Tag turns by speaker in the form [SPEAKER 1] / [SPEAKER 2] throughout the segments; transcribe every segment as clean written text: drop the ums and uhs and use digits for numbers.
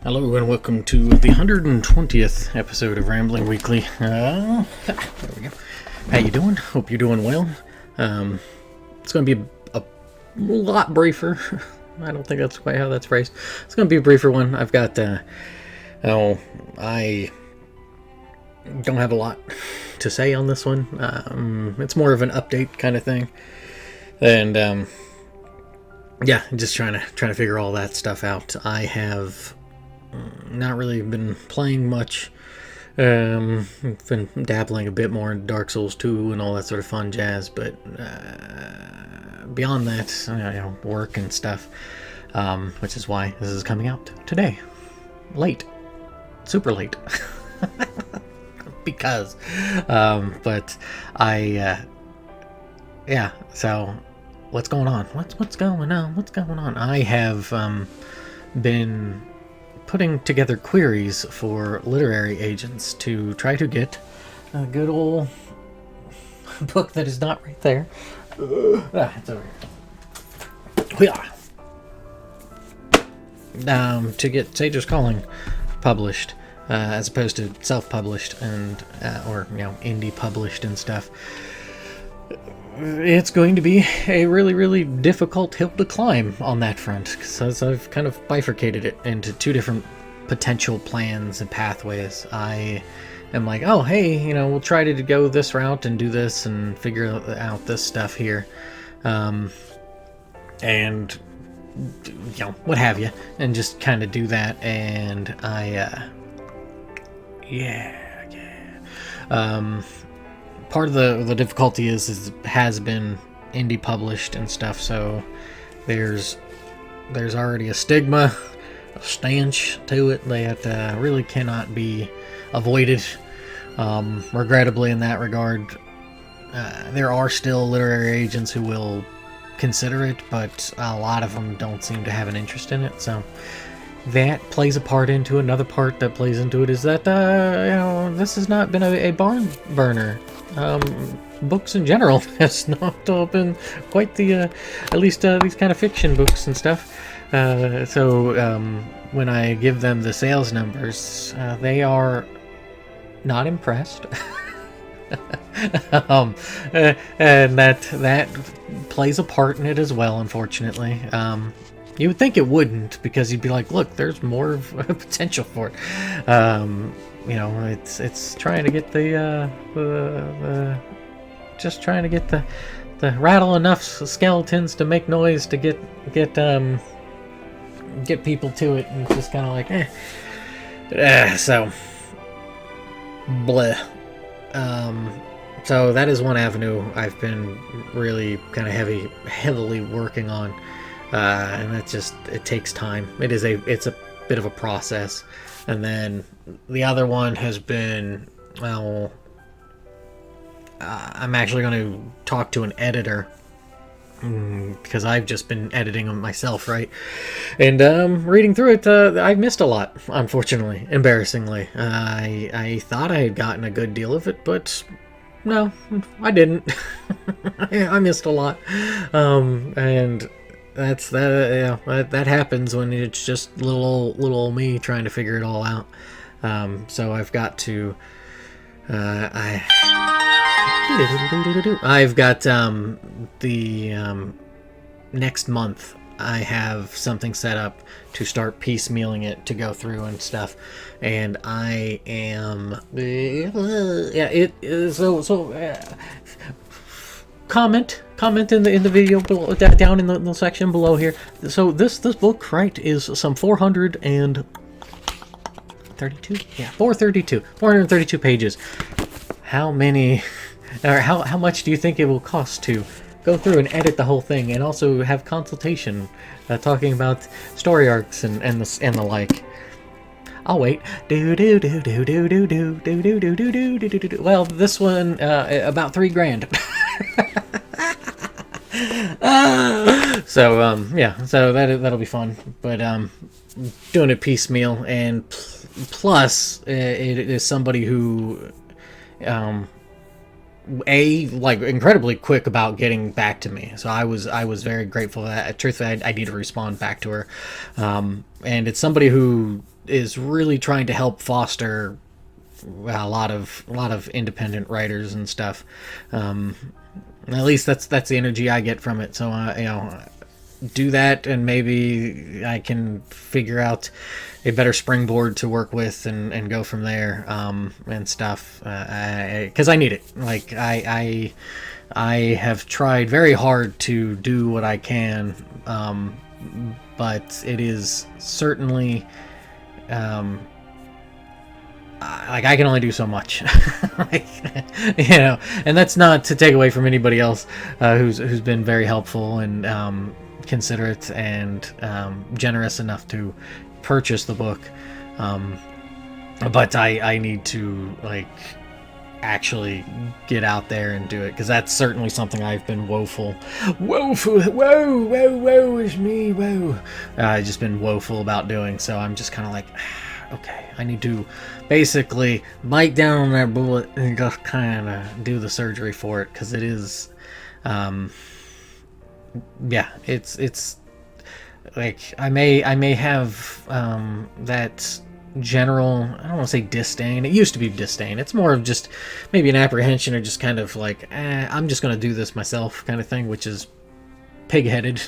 [SPEAKER 1] Hello and welcome to the 120th episode of Rambling Weekly. There we go. How you doing? Hope you're doing well. It's going to be a lot briefer. I don't think that's quite how that's phrased. It's going to be a briefer one. I've got, I don't have a lot to say on this one. It's more of an update kind of thing. And, yeah, just trying to figure all that stuff out. I have not really been playing much. Been dabbling a bit more in Dark Souls 2 and all that sort of fun jazz, but beyond that, work and stuff, which is why this is coming out today. Late. Super late. Because. But I, yeah, so what's going on? What's going on? What's going on? I have been putting together queries for literary agents to try to get a good old book that is not right there. It's over here. To get Saedra's Calling published, as opposed to self-published and or indie published and stuff. It's going to be a really, really difficult hill to climb on that front, because I've kind of bifurcated it into two different potential plans and pathways. I am like, oh, hey, we'll try to go this route and do this and figure out this stuff here. And, what have you, and just kind of do that, and part of the difficulty is has been indie published and stuff, so there's already a stigma, a stench to it that really cannot be avoided. Regrettably, in that regard, there are still literary agents who will consider it, but a lot of them don't seem to have an interest in it, so that plays a part into another part that plays into it is that this has not been a barn burner. Books in general has not been quite the at least these kind of fiction books and stuff. So when I give them the sales numbers, they are not impressed. And that plays a part in it as well, unfortunately. You would think it wouldn't, because you'd be like, look, there's more of a potential for it. It's trying to get just trying to get the rattle enough skeletons to make noise to get people to it, and it's just kind of like, so bleh. So that is one avenue I've been really kind of heavily working on, and it takes time. It's a bit of a process. And then the other one has been, I'm actually going to talk to an editor, because I've just been editing them myself, right? And reading through it, I've missed a lot, unfortunately, embarrassingly. I thought I had gotten a good deal of it, but no, I didn't. I missed a lot, and that's that happens when it's just little old me trying to figure it all out. So I've got to I've got the next month I have something set up to start piecemealing it to go through and stuff, and I am comment in the video below, down in the section below here. So this book, right, is some 432 pages. How many, or how much do you think it will cost to go through and edit the whole thing, and also have consultation, talking about story arcs and the like? I'll wait. Well, this one about $3,000. So that'll be fun. But doing it piecemeal, and plus it is somebody who incredibly quick about getting back to me. So I was very grateful for that. Truthfully, I need to respond back to her, and it's somebody who is really trying to help foster a lot of independent writers and stuff. At least that's the energy I get from it. So do that, and maybe I can figure out a better springboard to work with and go from there, and stuff, because I need it. Like I have tried very hard to do what I can, but it is certainly like I can only do so much. Like, and that's not to take away from anybody else who's been very helpful and considerate and generous enough to purchase the book, but I need to like actually get out there and do it, because that's certainly something I've been woeful is me, I've just been woeful about doing. So I'm just kind of like, okay, I need to basically bite down on that bullet and just kind of do the surgery for it, because it is, it's like I may have that general, I don't want to say disdain. It used to be disdain. It's more of just maybe an apprehension, or just kind of like, I'm just going to do this myself kind of thing, which is pig-headed.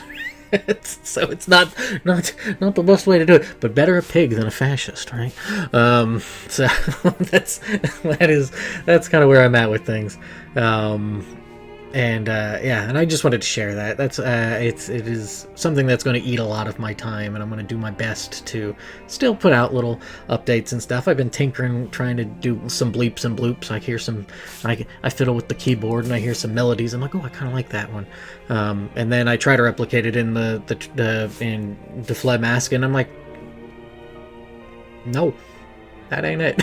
[SPEAKER 1] So it's not the best way to do it, but better a pig than a fascist, right? So that's kind of where I'm at with things. And I just wanted to share that. That's it is something that's going to eat a lot of my time, and I'm going to do my best to still put out little updates and stuff. I've been tinkering, trying to do some bleeps and bloops. I fiddle with the keyboard and I hear some melodies. I'm like, oh, I kind of like that one. And then I try to replicate it in in the Fled Mask, and I'm like, no, that ain't it.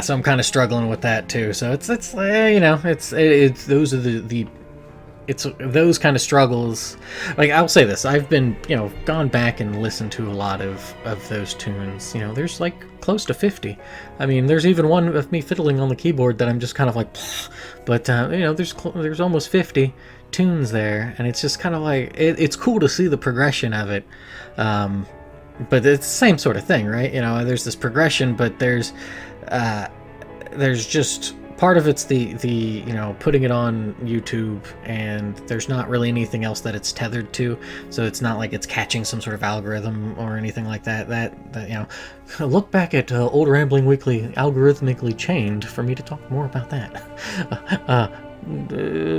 [SPEAKER 1] So I'm kind of struggling with that too. So it's those are it's those kind of struggles. Like, I'll say this, I've been, gone back and listened to a lot of those tunes. There's like close to 50. I mean, there's even one of me fiddling on the keyboard that I'm just kind of like, but there's almost 50 tunes there, and it's just kind of like, it's cool to see the progression of it. But it's the same sort of thing, right? There's this progression, but there's just part of it's the putting it on YouTube, and there's not really anything else that it's tethered to, so it's not like it's catching some sort of algorithm or anything like that. That look back at Old Rambling Weekly, algorithmically chained, for me to talk more about that.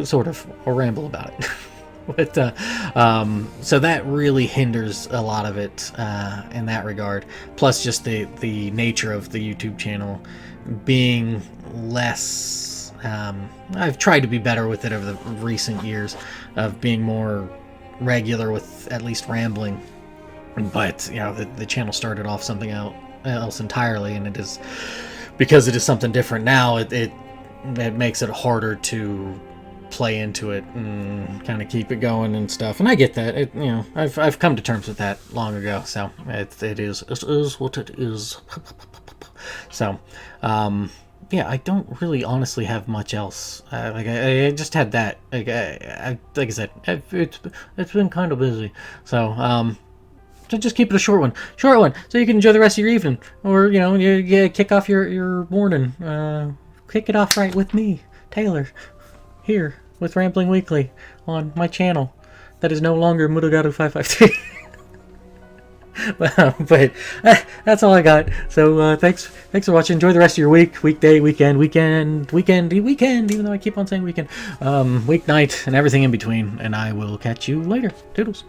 [SPEAKER 1] Sort of, or ramble about it. But so that really hinders a lot of it in that regard. Plus, just the nature of the YouTube channel being less. I've tried to be better with it over the recent years, of being more regular with at least rambling. But the channel started off something else entirely, and it is, because it is something different now. It makes it harder to play into it and kind of keep it going and stuff, and I get that. I've come to terms with that long ago. So it is what it is. So I don't really honestly have much else. I just had that. Like I said, it's been kind of busy. So just keep it a short one, so you can enjoy the rest of your evening, or you kick off your morning. Kick it off right with me, Taylor, here with Rambling Weekly on my channel that is no longer Mudogaru553. But that's all I got. So thanks for watching. Enjoy the rest of your week, weekday, weekend, even though I keep on saying weekend, weeknight, and everything in between. And I will catch you later. Toodles.